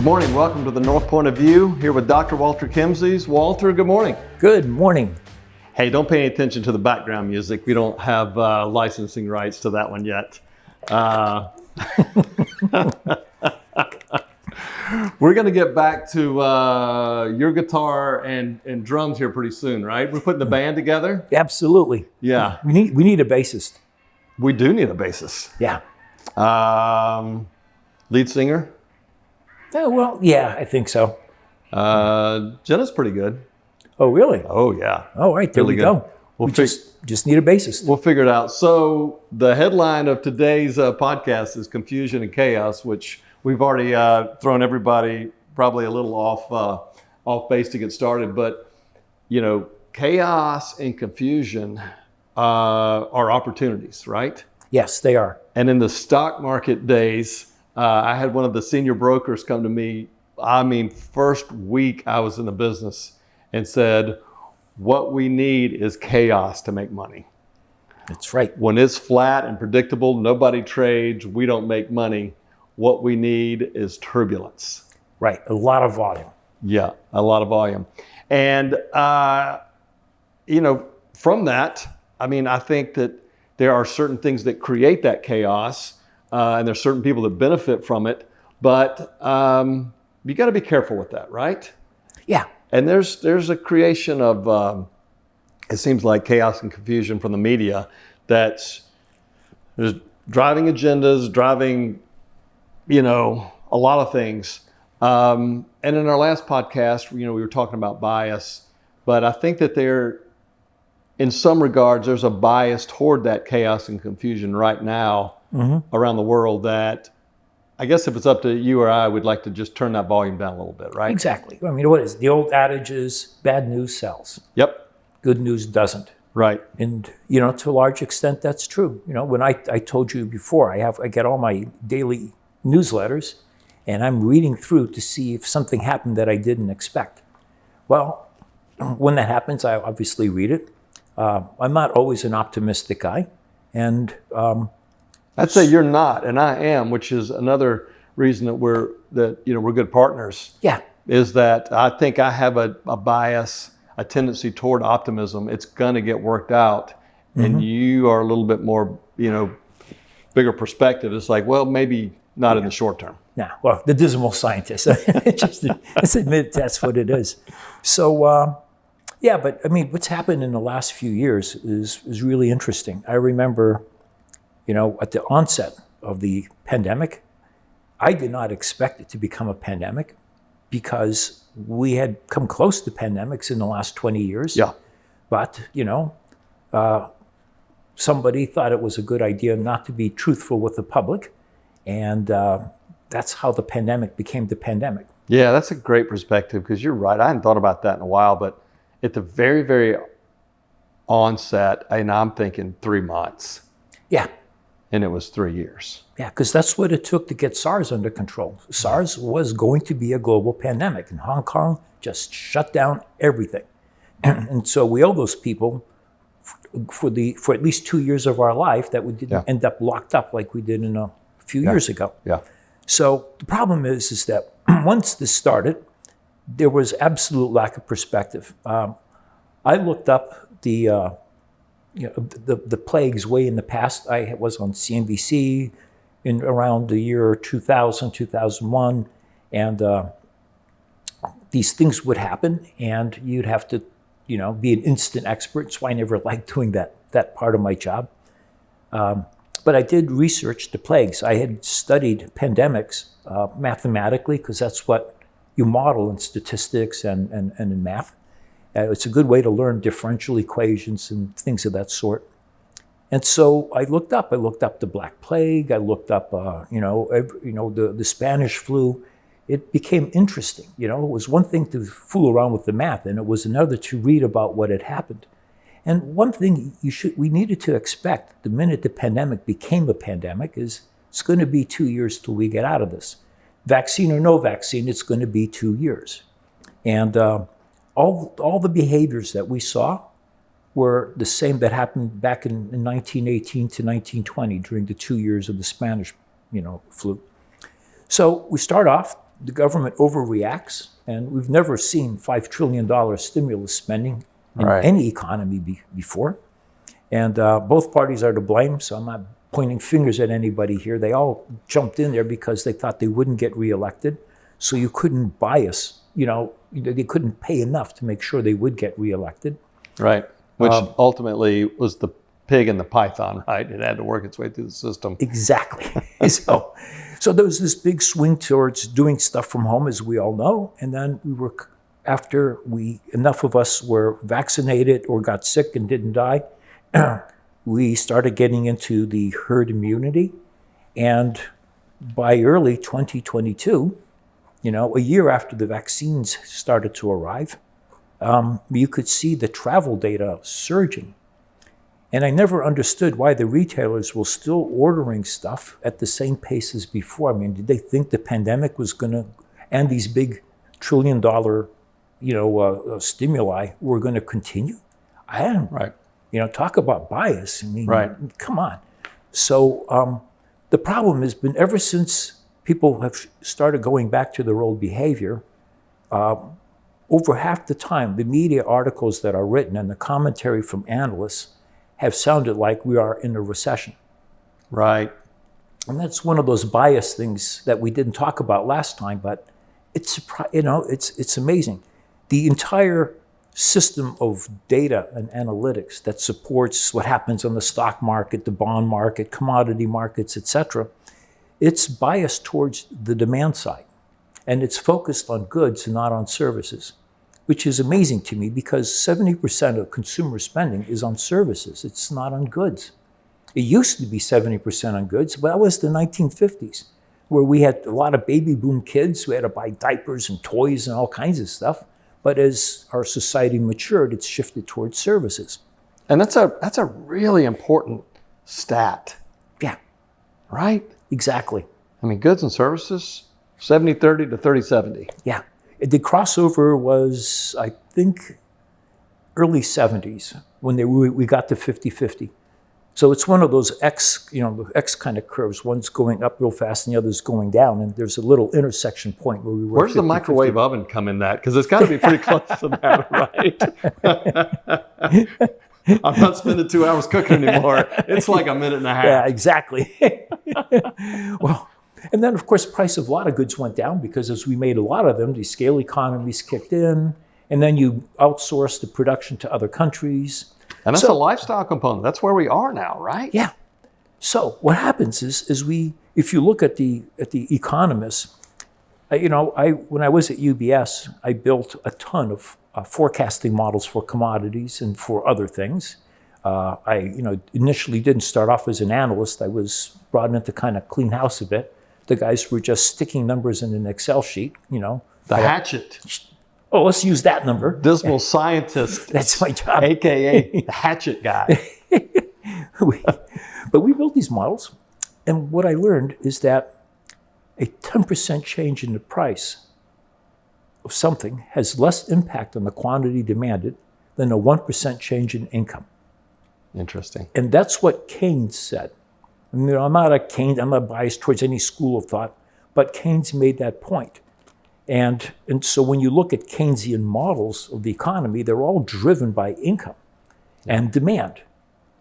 morning. Welcome to the Northpoint of View, here with Dr. Walter Kemmsies. Walter, good morning. Good morning. Hey, don't pay any attention to the background music. We don't have licensing rights to that one yet. We're going to get back to your guitar and drums here pretty soon, right? We're putting the band together? Absolutely. Yeah. We need a bassist. We do need a bassist. Yeah. Lead singer? Well, yeah, I think so. Jenna's pretty good. Oh, really? Oh, yeah. All right, there Really we good. go. We'll We just need a bassist. We'll figure it out. So the headline of today's podcast is Confusion and Chaos, which we've already thrown everybody probably a little off base to get started. But, you know, chaos and confusion are opportunities, right? Yes, they are. And in the stock market days, I had one of the senior brokers come to me, first week I was in the business, and said, what we need is chaos to make money. That's right. When it's flat and predictable, nobody trades, we don't make money. What we need is turbulence. Right, a lot of volume. Yeah, a lot of volume. And, from that, I think that there are certain things that create that chaos, and there's certain people that benefit from it, but you got to be careful with that, right? Yeah. And there's a creation of, it seems like chaos and confusion from the media that's there's driving agendas, driving, a lot of things. And in our last podcast, we were talking about bias, but I think that in some regards, there's a bias toward that chaos and confusion right now around the world that I guess if it's up to you or I, we'd like to just turn that volume down a little bit, right? Exactly. What is the old adage is bad news sells. Yep. Good news doesn't. Right. And, to a large extent, that's true. When I told you before, I get all my daily newsletters and I'm reading through to see if something happened that I didn't expect. Well, when that happens, I obviously read it. I'm not always an optimistic guy. And I'd say you're not, and I am, which is another reason that we're good partners. Yeah. Is that I think I have a bias, a tendency toward optimism. It's going to get worked out, and you are a little bit more, bigger perspective. It's like, well, maybe not in the short term. Yeah. Well, the dismal scientist. Let's admit that's what it is. So, but what's happened in the last few years is really interesting. I remember, at the onset of the pandemic, I did not expect it to become a pandemic because we had come close to pandemics in the last 20 years. Yeah. But, somebody thought it was a good idea not to be truthful with the public. And that's how the pandemic became the pandemic. Yeah, that's a great perspective because you're right. I hadn't thought about that in a while, but at the very, very onset, and I'm thinking 3 months. Yeah. And it was 3 years. Yeah, because that's what it took to get SARS under control. SARS was going to be a global pandemic, and Hong Kong just shut down everything. And so we owe those people for at least 2 years of our life that we didn't end up locked up like we did in a few years ago. Yeah. So the problem is that once this started, there was absolute lack of perspective. I looked up the plagues way in the past. I was on CNBC in around the year 2000, 2001, and these things would happen, and you'd have to, be an instant expert. So I never liked doing that part of my job. But I did research the plagues. I had studied pandemics mathematically because that's what you model in statistics and in math. It's a good way to learn differential equations and things of that sort. And so I looked up the Black Plague. I looked up, the Spanish flu. It became interesting. It was one thing to fool around with the math, and it was another to read about what had happened. And one thing we needed to expect the minute the pandemic became a pandemic is it's going to be 2 years till we get out of this. Vaccine or no vaccine, it's going to be 2 years. And all the behaviors that we saw were the same that happened back in 1918 to 1920 during the 2 years of the Spanish, flu. So we start off the government overreacts, and we've never seen $5 trillion stimulus spending in any economy before. And both parties are to blame, so I'm not pointing fingers at anybody here. They all jumped in there because they thought they wouldn't get reelected, so you couldn't bias, they couldn't pay enough to make sure they would get reelected. Right, which ultimately was the pig and the python, right? It had to work its way through the system. Exactly. So there was this big swing towards doing stuff from home, as we all know, and then after enough of us were vaccinated or got sick and didn't die, we started getting into the herd immunity, and by early 2022, a year after the vaccines started to arrive, you could see the travel data surging. And I never understood why the retailers were still ordering stuff at the same pace as before. I mean, did they think the pandemic was going to, and these big $1 trillion, stimuli were going to continue? I don't. Right. Talk about bias. I mean, come on. So the problem has been, ever since people have started going back to their old behavior, over half the time, the media articles that are written and the commentary from analysts have sounded like we are in a recession. Right. And that's one of those bias things that we didn't talk about last time, but it's amazing. The entire system of data and analytics that supports what happens on the stock market, the bond market, commodity markets, etc., it's biased towards the demand side. And it's focused on goods and not on services, which is amazing to me because 70% of consumer spending is on services. It's not on goods. It used to be 70% on goods, but that was the 1950s, where we had a lot of baby boom kids who had to buy diapers and toys and all kinds of stuff. But as our society matured, it's shifted towards services. And that's a really important stat. Yeah. Right? Exactly. I mean, goods and services, 70-30 to 30-70. Yeah. The crossover was, I think, early 70s when we got to 50-50. So it's one of those X kind of curves. One's going up real fast and the other's going down. And there's a little intersection point where we were. Where's 50, the microwave 50. oven come in that? Because it's got to be pretty close to that, right? I'm not spending 2 hours cooking anymore. It's like a minute and a half. Yeah, exactly. Well, and then, of course, price of a lot of goods went down because as we made a lot of them, the scale economies kicked in. And then you outsourced the production to other countries. And that's a lifestyle component. That's where we are now, right? Yeah. So what happens is if you look at the economists, when I was at UBS, I built a ton of forecasting models for commodities and for other things. I initially didn't start off as an analyst. I was brought in to kind of clean house a bit. The guys were just sticking numbers in an Excel sheet, The hatchet. Oh, let's use that number. Dismal scientist. That's my job. AKA the hatchet guy. But we built these models, and what I learned is that a 10% change in the price of something has less impact on the quantity demanded than a 1% change in income. Interesting. And that's what Keynes said. I'm not biased towards any school of thought, but Keynes made that point. And so when you look at Keynesian models of the economy, they're all driven by income and demand.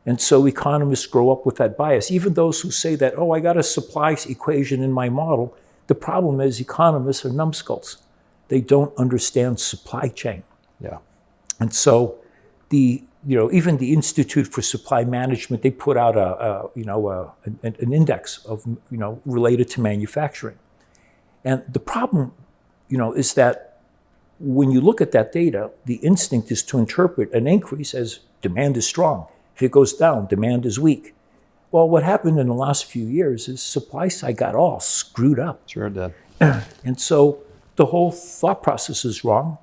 And so economists grow up with that bias. Even those who say that, I got a supply equation in my model, the problem is economists are numbskulls. They don't understand supply chain. Yeah. And so even the Institute for Supply Management, they put out an index of related to manufacturing. And the problem is that when you look at that data, the instinct is to interpret an increase as demand is strong. If it goes down, demand is weak. Well, what happened in the last few years is supply side got all screwed up. Sure it did. And so the whole thought process is wrong.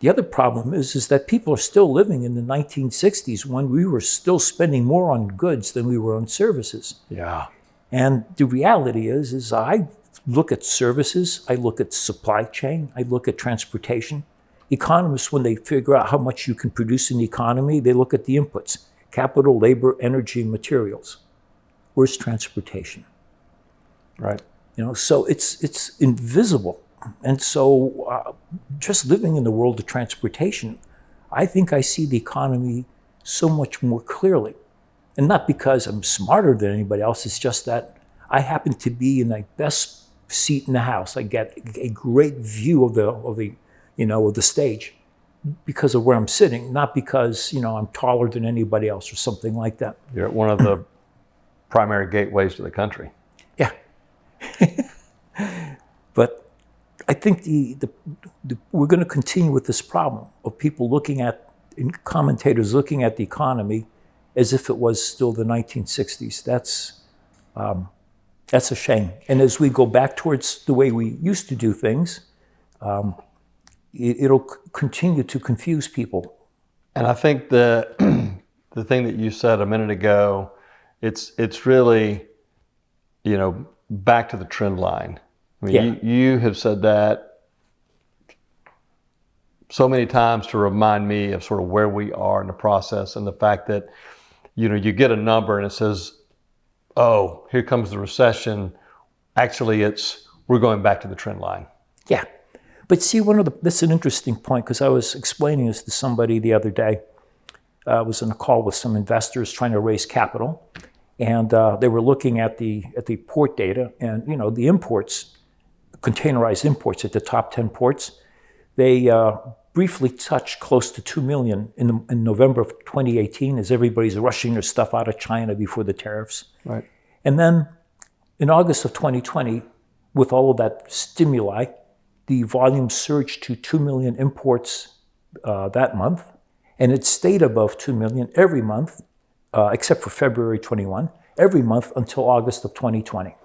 The other problem is that people are still living in the 1960s when we were still spending more on goods than we were on services. Yeah. And the reality is I look at services, I look at supply chain, I look at transportation. Economists, when they figure out how much you can produce in the economy, they look at the inputs: capital, labor, energy, and materials. Where's transportation? Right. So it's invisible And so just living in the world of transportation, I think I see the economy so much more clearly. And not because I'm smarter than anybody else, it's just that I happen to be in the best seat in the house. I get a great view of the stage because of where I'm sitting, not because, I'm taller than anybody else or something like that. You're at one of the primary gateways to the country. Yeah. But I think we're going to continue with this problem of people commentators looking at the economy as if it was still the 1960s. That's a shame. And as we go back towards the way we used to do things, it'll continue to confuse people. And I think the thing that you said a minute ago, it's really, back to the trend line. I mean, you have said that so many times to remind me of sort of where we are in the process, and the fact that, you get a number and it says, oh, here comes the recession. Actually, we're going back to the trend line. Yeah. But see, that's an interesting point, because I was explaining this to somebody the other day. I was on a call with some investors trying to raise capital, and they were looking at the port data, and the imports, containerized imports at the top 10 ports, they briefly touched close to 2 million in November of 2018 as everybody's rushing their stuff out of China before the tariffs. Right. And then in August of 2020, with all of that stimuli, the volume surged to 2 million imports that month, and it stayed above 2 million every month, except for February 21, every month until August of 2020.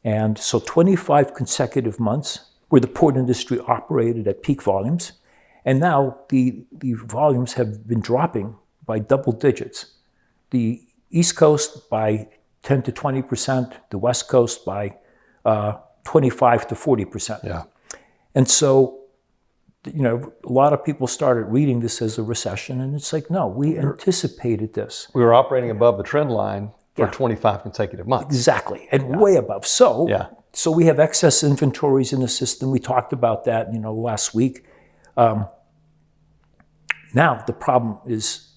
And so 25 consecutive months where the port industry operated at peak volumes. And now the volumes have been dropping by double digits. The East Coast by 10 to 20%, the West Coast by 25 to 40%. Yeah. And so, a lot of people started reading this as a recession, and it's like, no, we anticipated this. We were operating above the trend line for 25 consecutive months. Exactly, and way above. So we have excess inventories in the system. We talked about that, last week. Now the problem is,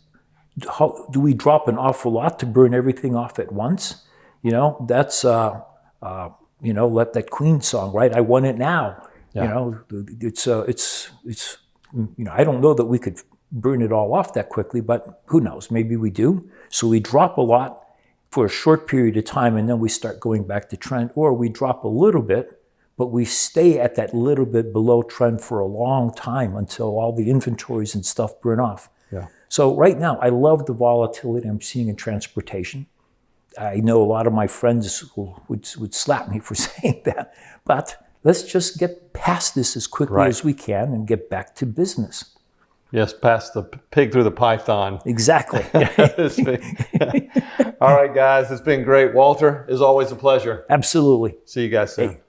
how do we drop an awful lot to burn everything off at once? That's let that Queen song, right? I want it now. Yeah. It's I don't know that we could burn it all off that quickly, but who knows? Maybe we do. So we drop a lot for a short period of time, and then we start going back to trend, or we drop a little bit, but we stay at that little bit below trend for a long time until all the inventories and stuff burn off. Yeah. So right now, I love the volatility I'm seeing in transportation. I know a lot of my friends would slap me for saying that, but let's just get past this as quickly as we can and get back to business. Yes, past the pig through the python. Exactly. All right, guys, it's been great. Walter, it's always a pleasure. Absolutely. See you guys soon. Hey.